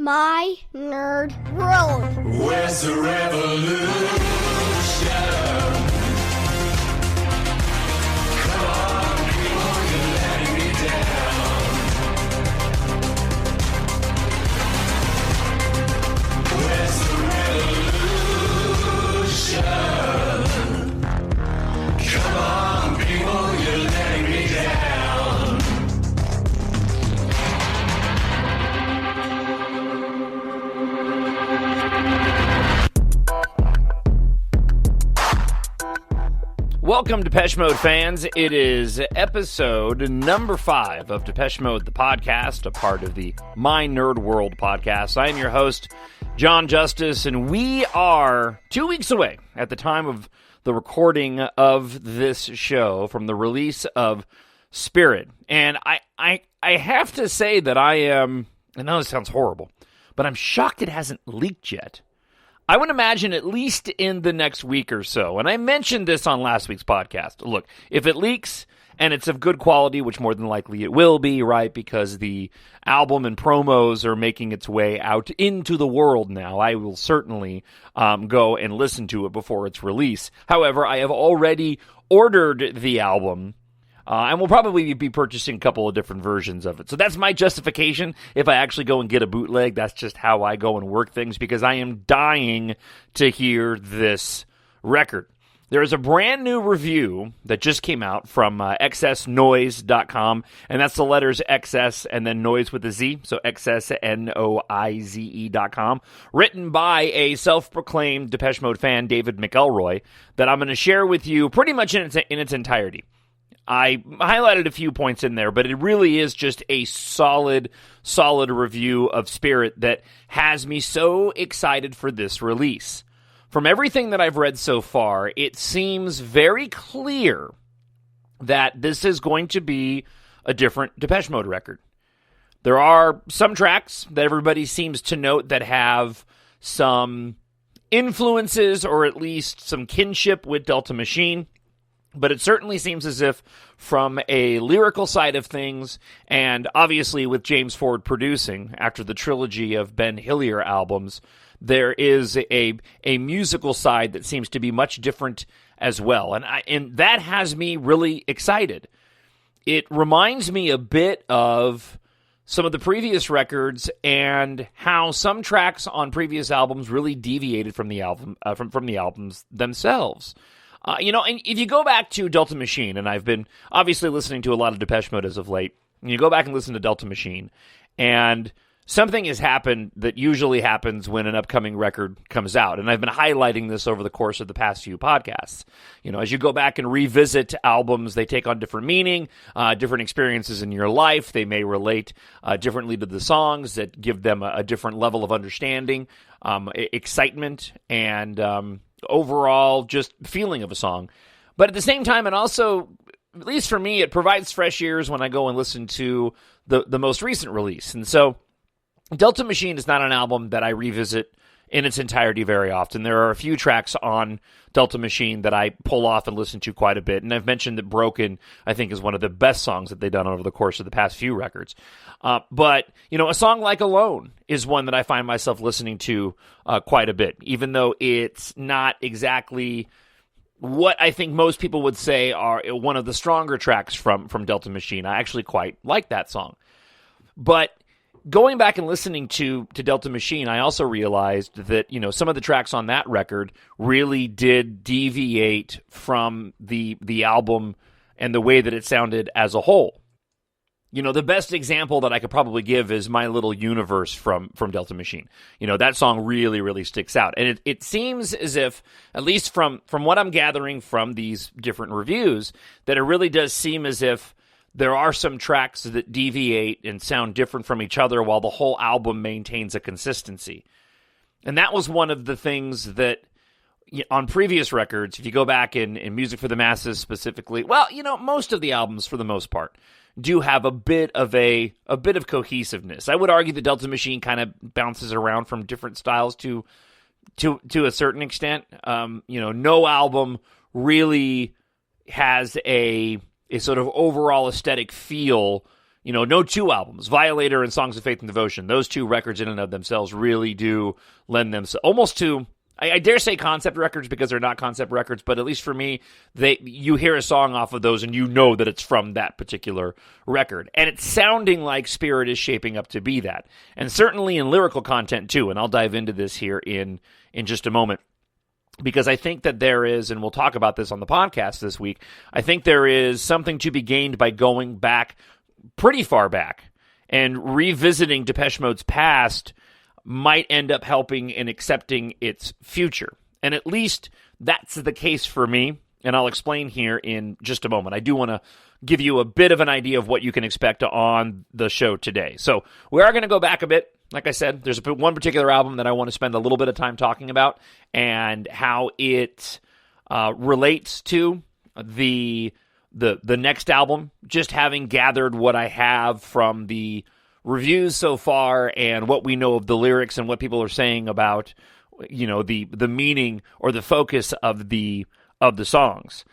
My Nerd World. Where's the revolution? Come on, people, you're letting me down. Where's the revolution? Come on, people, you're letting me down. Welcome, Depeche Mode fans. It is episode number 5 of Depeche Mode The Podcast, a part of the My Nerd World podcast. I am your host, Jon Justice, and we are 2 weeks away at the time of the recording of this show from the release of Spirit. And I have to say that I know this sounds horrible, but I'm shocked it hasn't leaked yet. I would imagine at least in the next week or so. And I mentioned this on last week's podcast. Look, if it leaks and it's of good quality, which more than likely it will be, right? Because the album and promos are making its way out into the world now. I will certainly go and listen to it before its release. However, I have already ordered the album. And we'll probably be purchasing a couple of different versions of it. So that's my justification. If I actually go and get a bootleg, that's just how I go and work things, because I am dying to hear this record. There is a brand new review that just came out from xsnoise.com, and that's the letters XS and then noise with a Z, so xsnoize.com, written by a self-proclaimed Depeche Mode fan, David McElroy, that I'm going to share with you pretty much in its entirety. I highlighted a few points in there, but it really is just a solid review of Spirit that has me so excited for this release. From everything that I've read so far, it seems very clear that this is going to be a different Depeche Mode record. There are some tracks that everybody seems to note that have some influences or at least some kinship with Delta Machine. But it certainly seems as if, from a lyrical side of things, and obviously with James Ford producing, after the trilogy of Ben Hillier albums, there is a musical side that seems to be much different as well. And that has me really excited. It reminds me a bit of some of the previous records and how some tracks on previous albums really deviated from the albums themselves. And if you go back to Delta Machine, and I've been obviously listening to a lot of Depeche Mode as of late, and you go back and listen to Delta Machine, and something has happened that usually happens when an upcoming record comes out. And I've been highlighting this over the course of the past few podcasts. You know, as you go back and revisit albums, they take on different meaning, different experiences in your life. They may relate differently to the songs that give them a different level of understanding, excitement, and overall just feeling of a song. But at the same time, and also, at least for me, it provides fresh ears when I go and listen to the most recent release. And so Delta Machine is not an album that I revisit in its entirety very often. There are a few tracks on Delta Machine that I pull off and listen to quite a bit. And I've mentioned that Broken, I think, is one of the best songs that they've done over the course of the past few records. But, a song like Alone is one that I find myself listening to quite a bit, even though it's not exactly what I think most people would say are one of the stronger tracks from Delta Machine. I actually quite like that song. But going back and listening to Delta Machine, I also realized that, some of the tracks on that record really did deviate from the album and the way that it sounded as a whole. The best example that I could probably give is My Little Universe from Delta Machine. That song really, really sticks out. And it seems as if, at least from what I'm gathering from these different reviews, that it really does seem as if there are some tracks that deviate and sound different from each other while the whole album maintains a consistency. And that was one of the things that, on previous records, if you go back in Music for the Masses specifically, most of the albums, for the most part, do have a bit of cohesiveness. I would argue the Delta Machine kind of bounces around from different styles to a certain extent. No album really has a sort of overall aesthetic feel, no two albums, Violator and Songs of Faith and Devotion. Those two records in and of themselves really do lend themselves almost to, I dare say concept records because they're not concept records, but at least for me, you hear a song off of those and you know that it's from that particular record. And it's sounding like Spirit is shaping up to be that. And certainly in lyrical content too, and I'll dive into this here in just a moment. Because I think that there is, and we'll talk about this on the podcast this week, I think there is something to be gained by going back pretty far back, and revisiting Depeche Mode's past might end up helping in accepting its future. And at least that's the case for me, and I'll explain here in just a moment. I do want to give you a bit of an idea of what you can expect on the show today. So we are going to go back a bit. Like I said, there's one particular album that I want to spend a little bit of time talking about and how it relates to the next album, just having gathered what I have from the reviews so far and what we know of the lyrics and what people are saying about, the meaning or the focus of the songs.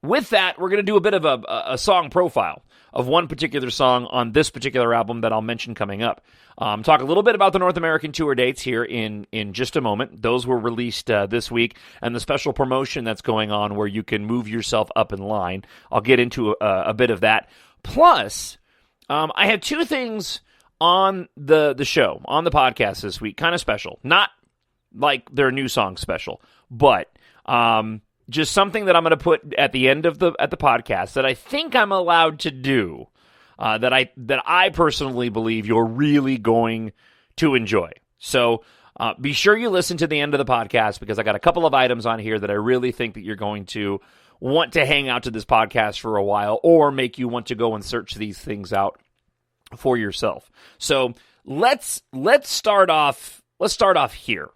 With that, we're going to do a bit of a song profile of one particular song on this particular album that I'll mention coming up. Talk a little bit about the North American tour dates here in just a moment. Those were released this week, and the special promotion that's going on where you can move yourself up in line. I'll get into a bit of that. Plus, I have two things on the show, on the podcast this week, kind of special. Not like their new song special, but just something that I'm going to put at the end of the podcast that I think I'm allowed to do. That I personally believe you're really going to enjoy. So be sure you listen to the end of the podcast because I got a couple of items on here that I really think that you're going to want to hang out to this podcast for a while or make you want to go and search these things out for yourself. So let's start off here.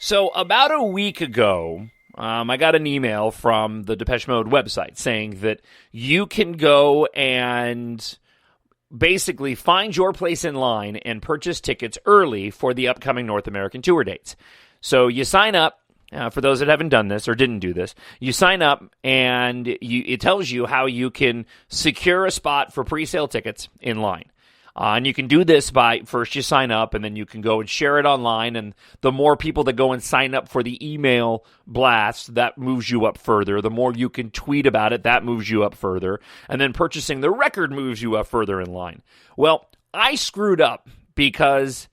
So about a week ago, I got an email from the Depeche Mode website saying that you can go and basically find your place in line and purchase tickets early for the upcoming North American tour dates. So you sign up, for those that haven't done this or didn't do this, you sign up and it tells you how you can secure a spot for pre-sale tickets in line. And you can do this by, first you sign up, and then you can go and share it online, and the more people that go and sign up for the email blast, that moves you up further. The more you can tweet about it, that moves you up further. And then purchasing the record moves you up further in line. Well, I screwed up because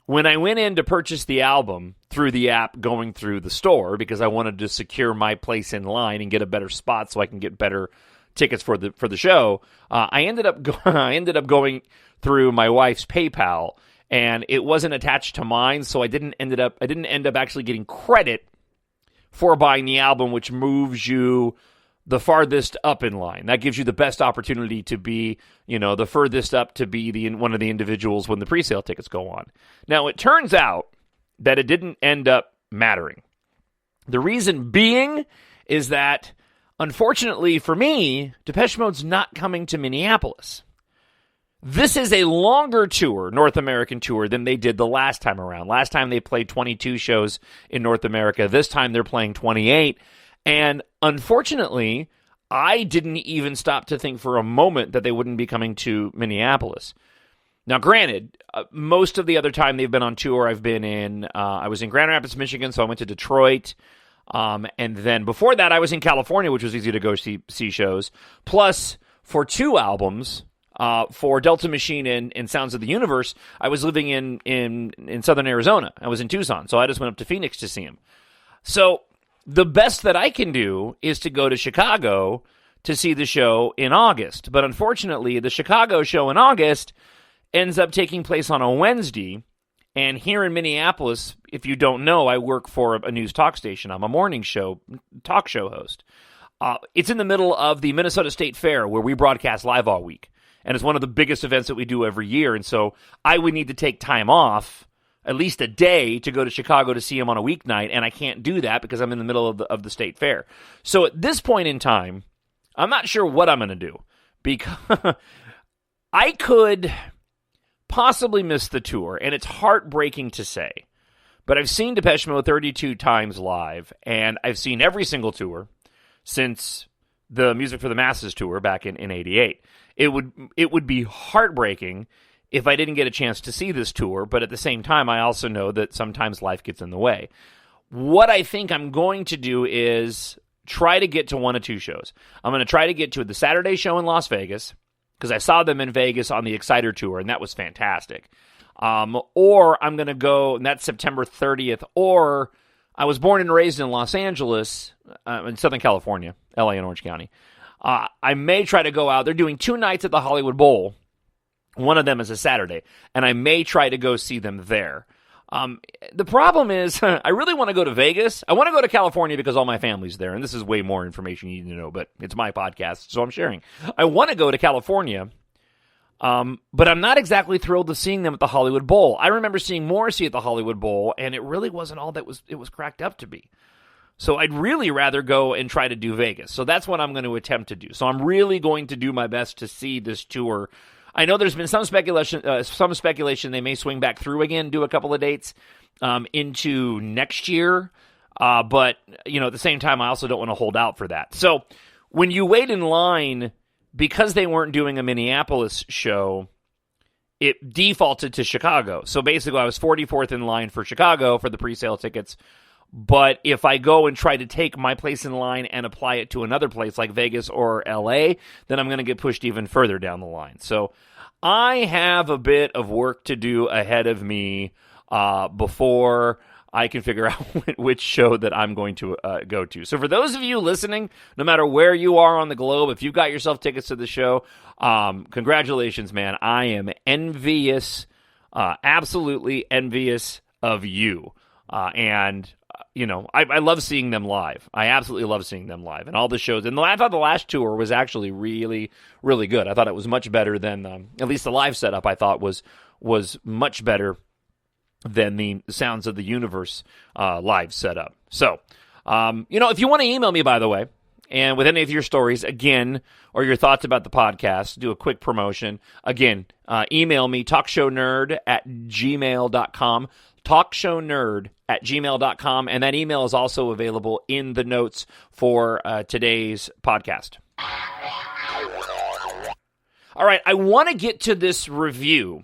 when I went in to purchase the album through the app going through the store, because I wanted to secure my place in line and get a better spot so I can get better tickets for the show, I ended up going through my wife's PayPal, and it wasn't attached to mine, so I didn't end up actually getting credit for buying the album, which moves you the farthest up in line. That gives you the best opportunity to be, the furthest up to be one of the individuals when the presale tickets go on. Now, it turns out that it didn't end up mattering. The reason being is that, unfortunately for me, Depeche Mode's not coming to Minneapolis. This is a longer tour, North American tour, than they did the last time around. Last time they played 22 shows in North America. This time they're playing 28. And unfortunately, I didn't even stop to think for a moment that they wouldn't be coming to Minneapolis. Now, granted, most of the other time they've been on tour, I was in Grand Rapids, Michigan, so I went to Detroit. And then before that, I was in California, which was easy to go see shows. Plus, for two albums, for Delta Machine and Sounds of the Universe, I was living in southern Arizona. I was in Tucson, so I just went up to Phoenix to see him. So the best that I can do is to go to Chicago to see the show in August. But unfortunately, the Chicago show in August ends up taking place on a Wednesday. And here in Minneapolis, if you don't know, I work for a news talk station. I'm a morning talk show host. It's in the middle of the Minnesota State Fair, where we broadcast live all week. And it's one of the biggest events that we do every year. And so I would need to take time off, at least a day, to go to Chicago to see him on a weeknight. And I can't do that because I'm in the middle of the State Fair. So at this point in time, I'm not sure what I'm going to do, because I could possibly miss the tour, and it's heartbreaking to say, but I've seen Depeche Mode 32 times live, and I've seen every single tour. since the Music for the Masses tour back in 88. It would be heartbreaking if I didn't get a chance to see this tour, but at the same time, I also know that sometimes life gets in the way. What I think I'm going to do is try to get to one of two shows. I'm going to try to get to the Saturday show in Las Vegas, because I saw them in Vegas on the Exciter tour, and that was fantastic. Or I'm going to go, and that's September 30th, or I was born and raised in Los Angeles, in Southern California, LA and Orange County. I may try to go out. They're doing 2 nights at the Hollywood Bowl. One of them is a Saturday, and I may try to go see them there. The problem is, I really want to go to Vegas. I want to go to California because all my family's there, and this is way more information you need to know, but it's my podcast, so I'm sharing. I want to go to California, but I'm not exactly thrilled to seeing them at the Hollywood Bowl. I remember seeing Morrissey at the Hollywood Bowl, and it really wasn't all that it was cracked up to be. So I'd really rather go and try to do Vegas. So that's what I'm going to attempt to do. So I'm really going to do my best to see this tour. I know there's been some speculation they may swing back through again, do a couple of dates into next year. But, at the same time, I also don't want to hold out for that. So when you wait in line, because they weren't doing a Minneapolis show, it defaulted to Chicago. So basically, I was 44th in line for Chicago for the pre-sale tickets. But if I go and try to take my place in line and apply it to another place like Vegas or LA, then I'm going to get pushed even further down the line. So I have a bit of work to do ahead of me before I can figure out which show that I'm going to go to. So for those of you listening, no matter where you are on the globe, if you've got yourself tickets to the show, congratulations, man. I am envious, absolutely envious of you. I love seeing them live. I absolutely love seeing them live. And all the shows. And I thought the last tour was actually really, really good. I thought it was much better than, at least the live setup I thought was much better than the Sounds of the Universe live setup. So, if you want to email me, by the way, and with any of your stories, again, or your thoughts about the podcast, do a quick promotion. Again, email me, talkshownerd@gmail.com. talkshownerd@gmail.com, and that email is also available in the notes for today's podcast. All right, I want to get to this review.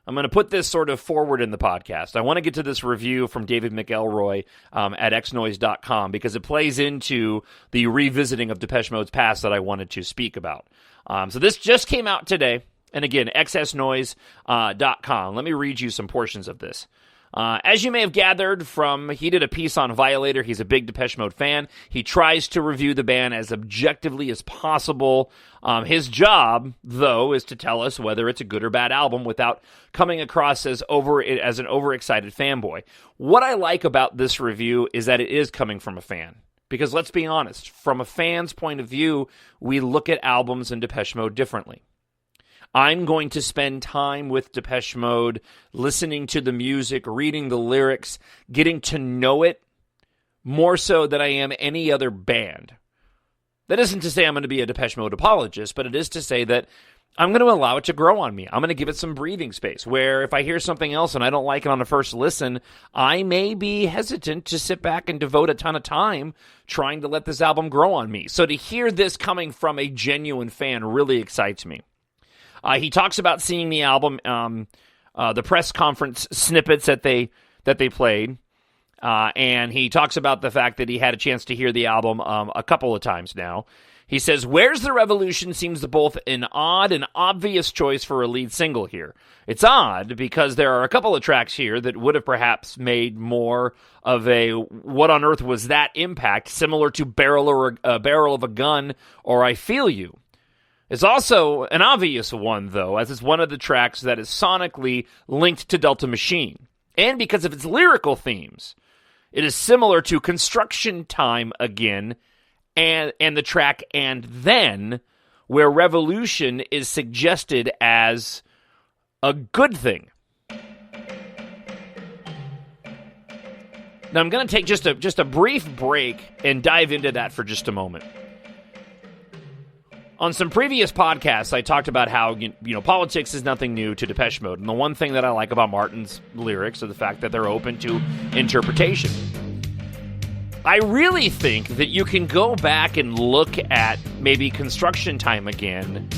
I'm going to put this sort of forward in the podcast. I want to get to this review from David McElroy at xnoise.com because it plays into the revisiting of Depeche Mode's past that I wanted to speak about. So this just came out today, and again, xsnoise.com. Let me read you some portions of this. As you may have gathered he did a piece on Violator. He's a big Depeche Mode fan. He tries to review the band as objectively as possible. His job, though, is to tell us whether it's a good or bad album without coming across as an overexcited fanboy. What I like about this review is that it is coming from a fan. Because let's be honest, from a fan's point of view, we look at albums and Depeche Mode differently. I'm going to spend time with Depeche Mode, listening to the music, reading the lyrics, getting to know it more so than I am any other band. That isn't to say I'm going to be a Depeche Mode apologist, but it is to say that I'm going to allow it to grow on me. I'm going to give it some breathing space, where if I hear something else and I don't like it on the first listen, I may be hesitant to sit back and devote a ton of time trying to let this album grow on me. So to hear this coming from a genuine fan really excites me. He talks about seeing the album, the press conference snippets that they played, and he talks about the fact that he had a chance to hear the album a couple of times now. He says, "Where's the Revolution seems both an odd and obvious choice for a lead single here. It's odd because there are a couple of tracks here that would have perhaps made more of a what on earth was that impact, similar to Barrel of a Gun or I Feel You. It's also an obvious one, though, as it's one of the tracks that is sonically linked to Delta Machine. And because of its lyrical themes, it is similar to Construction Time again, and the track And Then, where revolution is suggested as a good thing." Now, I'm going to take just a brief break and dive into that for just a moment. On some previous podcasts, I talked about how politics is nothing new to Depeche Mode, and the one thing that I like about Martin's lyrics is the fact that they're open to interpretation. I really think that you can go back and look at maybe Construction Time again